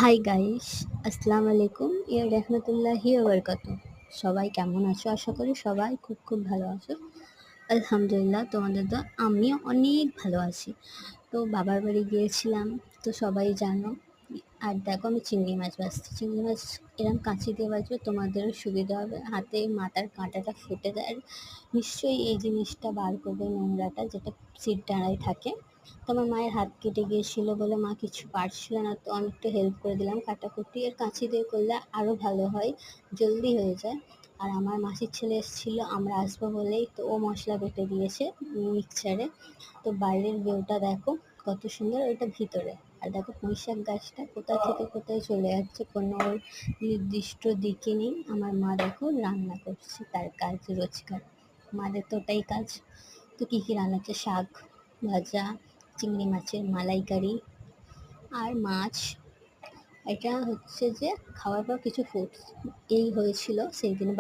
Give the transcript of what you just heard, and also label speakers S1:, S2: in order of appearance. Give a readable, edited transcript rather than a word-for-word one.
S1: Hi guys, আসসালামু আলাইকুম, ইয়া রহমতুল্লাহি ওয়া বারাকাতুহু। সবাই কেমন আছো? আশা করি সবাই খুব খুব ভালো আছো। আলহামদুলিল্লাহ, তোমাদের তো আমিও অনেক ভালো আছি। তো বাবার বাড়ি গিয়েছিলাম, তো সবাই জানো। আর দেখো, আমি চিংড়ি মাছ ভাজছি। চিংড়ি মাছ এরকম কাঁচি দিয়ে বাজবে, তোমাদেরও সুবিধা হবে, হাতে মাথার কাঁটাটা ফুটে যায়। আর নিশ্চয়ই এই জিনিসটা বার করবে, নোংরাটা যেটা সিট ডাঁড়ায় থাকে। তো আমার মায়ের হাত কেটে গিয়েছিল বলে মা কিছু পারছিল না, তো আমি একটু হেল্প করে দিলাম কাটাকুটি। আর কাঁচি দিয়ে করলে আরও ভালো হয়, জলদি হয়ে যায়। আর আমার মাসির ছেলে এসেছিলো আমরা আসবো বলেই, তো ও মশলা বেটে দিয়েছে মিক্সচারে। তো বাইরের ভিউটা দেখো কত সুন্দর, ওইটা ভিতরে। আর দেখো পুঁইশাক গাছটা কোথা থেকে কোথায় চলে যাচ্ছে, কোনো ওর নির্দিষ্ট দিকে নেই। আমার মা দেখো রান্না করছে, তার কাজ রোজকার, মাদের তো ওটাই কাজ। তো কী কী রান্না হচ্ছে, শাক ভাজা, চিংড়ি মাছের মালাইকারি আর মাছ। এটা হচ্ছে যে খাওয়ার পর কিছু ফুডস এই হয়েছিল সেই দিন।